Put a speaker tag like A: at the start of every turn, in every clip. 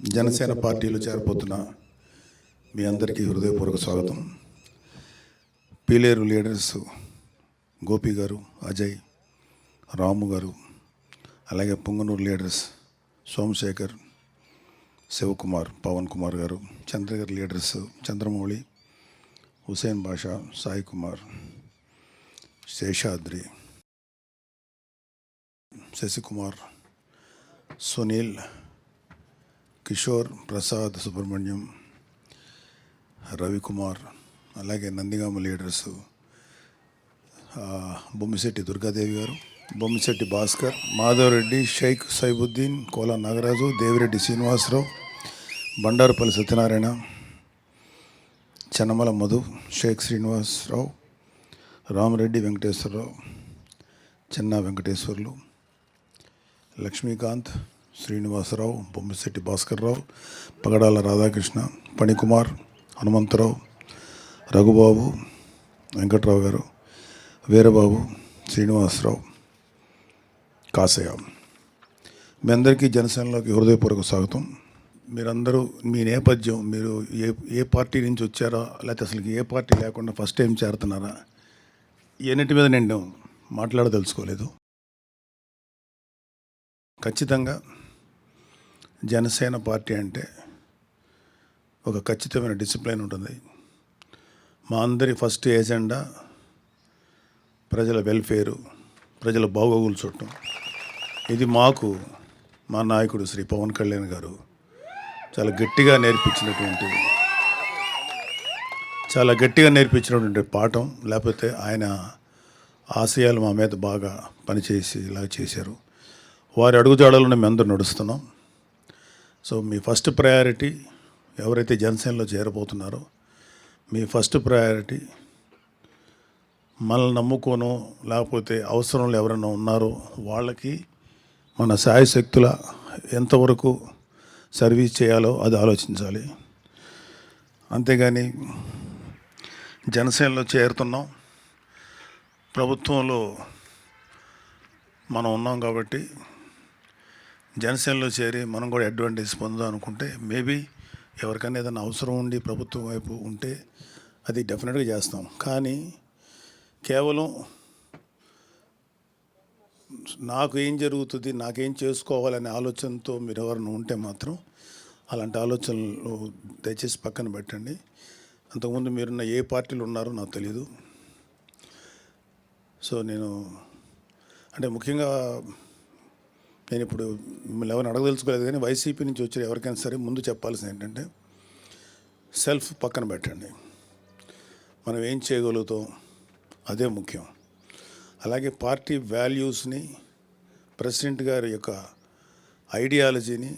A: జనసేన పార్టీలో చేరబోతున్న మీ అందరికీ హృదయపూర్వక స్వాగతం. పీలేరు లీడర్స్ గోపి గారు, అజయ్, రాము గారు, అలాగే పొంగనూరు లీడర్స్ సోమశేఖర్, శివకుమార్, పవన్ కుమార్ గారు, చంద్రగిరి లీడర్స్ చంద్రమౌళి, హుసేన్ బాషా, సాయి కుమార్, శేషాద్రి, శశికుమార్, సునీల్, కిషోర్, ప్రసాద్, సుబ్రహ్మణ్యం, రవికుమార్, అలాగే నందిగామ లీడర్స్ బొమ్మిశెట్టి దుర్గాదేవి గారు, బొమ్మిశెట్టి భాస్కర్, మాధవరెడ్డి, షేక్ సైబుద్దీన్, కోలా నాగరాజు, దేవిరెడ్డి శ్రీనివాసరావు, బండారుపల్లి సత్యనారాయణ, చెన్నమల మధు, షేక్ శ్రీనివాసరావు, రామరెడ్డి వెంకటేశ్వరరావు, చెన్నా వెంకటేశ్వర్లు, లక్ష్మీకాంత్, శ్రీనివాసరావు, బొమ్మిశెట్టి భాస్కర్రావు, పగడాల రాధాకృష్ణ, పణికుమార్, హనుమంతరావు, రఘుబాబు, వెంకట్రావు గారు, వీరబాబు, శ్రీనివాసరావు, కాసయ్య. మీ అందరికీ జనసేనలోకి హృదయపూర్వక స్వాగతం. మీరందరూ మీ నేపథ్యం, మీరు ఏ పార్టీ నుంచి వచ్చారో, లేకపోతే అసలు ఏ పార్టీ లేకుండా ఫస్ట్ టైం చేరుతున్నారా, ఇవన్నిటి మీద నేను మాట్లాడదలుచుకోలేదు. ఖచ్చితంగా జనసేన పార్టీ అంటే ఒక ఖచ్చితమైన డిసిప్లిన్ ఉంటుంది. మా అందరి ఫస్ట్ ఏజెండా ప్రజల వెల్ఫేరు, ప్రజల బాగోగులు చూడటం. ఇది మాకు మా నాయకుడు శ్రీ పవన్ కళ్యాణ్ గారు చాలా గట్టిగా నేర్పించినటువంటి పాఠం. లేకపోతే ఆయన ఆశయాలు మా మీద బాగా పనిచేసి ఇలా చేశారు. వారి అడుగుజాడలను మేము అందరూ నడుస్తున్నాం. సో మీ ఫస్ట్ ప్రయారిటీ ఎవరైతే జనసేనలో చేరబోతున్నారో, మీ ఫస్ట్ ప్రయారిటీ మనల్ని నమ్ముకోనో లేకపోతే అవసరంలో ఎవరైనా ఉన్నారో వాళ్ళకి మన శాయశక్తుల ఎంతవరకు సర్వీస్ చేయాలో అది ఆలోచించాలి. అంతేగాని జనసేనలో చేరుతున్నాం, ప్రభుత్వంలో మనం ఉన్నాం కాబట్టి జనసేనలో చేరి మనం కూడా అడ్వాంటేజ్ పొందాం అనుకుంటే, మేబీ ఎవరికైనా ఏదైనా అవసరం ఉండి ప్రభుత్వం వైపు ఉంటే అది డెఫినెట్గా చేస్తాం. కానీ కేవలం నాకు ఏం జరుగుతుంది, నాకేం చేసుకోవాలనే ఆలోచనతో మీరు ఎవరైనా ఉంటే మాత్రం అలాంటి ఆలోచనలు దయచేసి పక్కన పెట్టండి. అంతకుముందు మీరున్న ఏ పార్టీలు ఉన్నారో నాకు తెలియదు. సో నేను అంటే ముఖ్యంగా నేను ఇప్పుడు మిమ్మల్ని ఎవరిని అడగదలుచుకోలేదు, కానీ వైసీపీ నుంచి వచ్చే ఎవరికైనా సరే ముందు చెప్పాల్సింది ఏంటంటే, సెల్ఫ్ పక్కన పెట్టండి. మనం ఏం చేయగలుగుతాం అదే ముఖ్యం. అలాగే పార్టీ వాల్యూస్ని, ప్రెసిడెంట్ గారి యొక్క ఐడియాలజీని,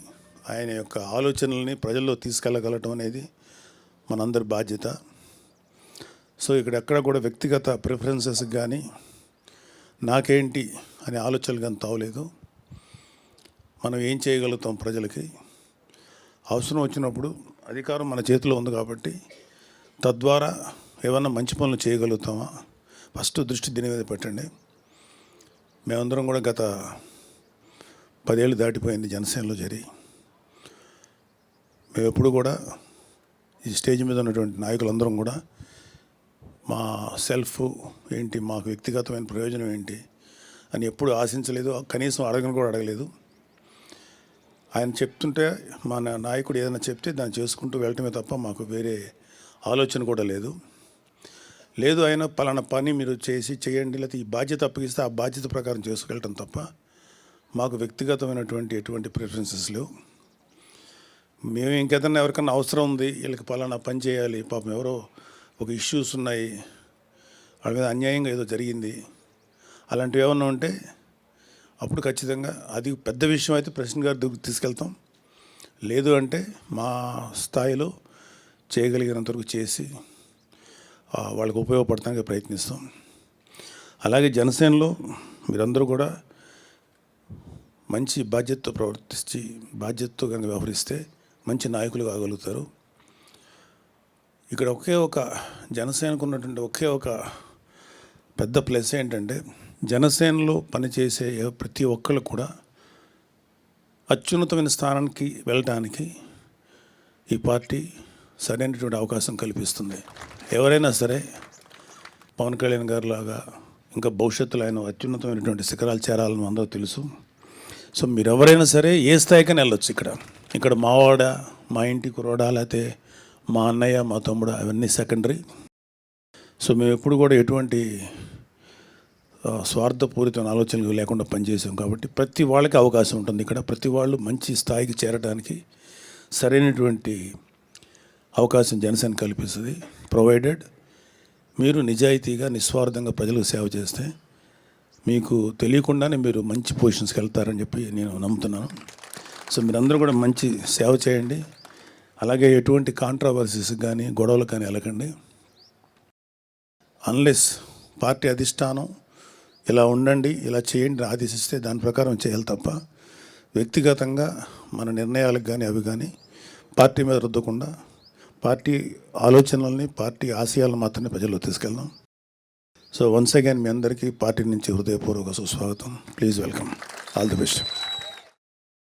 A: ఆయన యొక్క ఆలోచనల్ని ప్రజల్లో తీసుకెళ్ళగలటం అనేది మనందరి బాధ్యత. సో ఇక్కడ ఎక్కడ కూడా వ్యక్తిగత ప్రిఫరెన్సెస్ కానీ నాకేంటి అనే ఆలోచనలు కానీ తావలేదు. మనం ఏం చేయగలుగుతాం ప్రజలకి, అవసరం వచ్చినప్పుడు అధికారం మన చేతిలో ఉంది కాబట్టి తద్వారా ఏమన్నా మంచి పనులు చేయగలుగుతామా, ఫస్ట్ దృష్టి దీని మీద పెట్టండి. మేమందరం కూడా గత 10 ఏళ్ళు దాటిపోయింది జనసేనలో చేరి. మేము ఎప్పుడు కూడా ఈ స్టేజ్ మీద ఉన్నటువంటి నాయకులందరం కూడా మా సెల్ఫ్ ఏంటి, మాకు వ్యక్తిగతమైన ప్రయోజనం ఏంటి అని ఎప్పుడు ఆశించలేదు, కనీసం అడగలేదు. ఆయన చెప్తుంటే మా నాయకుడు ఏదైనా చెప్తే దాన్ని చేసుకుంటూ వెళ్ళటమే తప్ప మాకు వేరే ఆలోచన కూడా లేదు. ఆయన పలానా పని మీరు చేయండి, లేకపోతే ఈ బాధ్యత అప్పగిస్తే ఆ బాధ్యత ప్రకారం చేసుకెళ్ళటం తప్ప మాకు వ్యక్తిగతమైనటువంటి ఎటువంటి ప్రిఫరెన్సెస్ లేవు. మేము ఇంకేదన్నా ఎవరికన్నా అవసరం ఉంది, వీళ్ళకి పలానా పని చేయాలి, పాపం ఎవరో ఒక ఇష్యూస్ ఉన్నాయి, వాళ్ళ మీద అన్యాయంగా ఏదో జరిగింది, అలాంటివి ఏమన్నా ఉంటే అప్పుడు ఖచ్చితంగా అది పెద్ద విషయం అయితే ప్రెసిడెంట్ గారి దగ్గరికి తీసుకెళ్తాం. లేదు అంటే మా స్థాయిలో చేయగలిగినంతవరకు చేసి వాళ్ళకు ఉపయోగపడటానికి ప్రయత్నిస్తాం. అలాగే జనసేనలో మీరందరూ కూడా మంచి బాధ్యతతో ప్రవర్తించి బాధ్యతతో కనుక వ్యవహరిస్తే మంచి నాయకులు కాగలుగుతారు. ఇక్కడ జనసేనకు ఉన్నటువంటి ఒకే ఒక పెద్ద ప్లస్ ఏంటంటే, జనసేనలో పనిచేసే ప్రతి ఒక్కళ్ళు కూడా అత్యున్నతమైన స్థానానికి వెళ్ళడానికి ఈ పార్టీ సరైనటువంటి అవకాశం కల్పిస్తుంది. ఎవరైనా సరే పవన్ కళ్యాణ్ గారు లాగా ఇంకా భవిష్యత్తులో ఆయన అత్యున్నతమైనటువంటి శిఖరాలు చేరాలని అందరూ తెలుసు. సో మీరు ఎవరైనా సరే ఏ స్థాయికైనా వెళ్ళొచ్చు. ఇక్కడ మావాడ, మా ఇంటి కురవాడ, లేకపోతే మా అన్నయ్య, మా తమ్ముడు, అవన్నీ సెకండరీ. సో మేము ఎప్పుడు కూడా ఎటువంటి స్వార్థపూరితమైన ఆలోచనలు లేకుండా పనిచేసాం కాబట్టి ప్రతి వాళ్ళకి అవకాశం ఉంటుంది. ఇక్కడ ప్రతి వాళ్ళు మంచి స్థాయికి చేరడానికి సరైనటువంటి అవకాశం జనసేన కల్పిస్తుంది. ప్రొవైడెడ్ మీరు నిజాయితీగా నిస్వార్థంగా ప్రజలకు సేవ చేస్తే మీకు తెలియకుండానే మీరు మంచి పొజిషన్స్కి వెళ్తారని చెప్పి నేను నమ్ముతున్నాను. సో మీరందరూ కూడా మంచి సేవ చేయండి. అలాగే ఎటువంటి కాంట్రవర్సీస్ కానీ గొడవలు కానీ వెళ్ళకండి. అన్లెస్ పార్టీ అధిష్టానం ఇలా ఉండండి, ఇలా చేయండి ఆదేశిస్తే దాని ప్రకారం చేయాలి తప్ప వ్యక్తిగతంగా మన నిర్ణయాలకు కానీ అవి కానీ పార్టీ మీద రుద్దకుండా పార్టీ ఆలోచనల్ని, పార్టీ ఆశయాలను మాత్రమే ప్రజల్లో తీసుకెళ్దాం. సో వన్స్ అగైన్ మీ అందరికీ పార్టీ నుంచి హృదయపూర్వక సుస్వాగతం. Please welcome. All the best.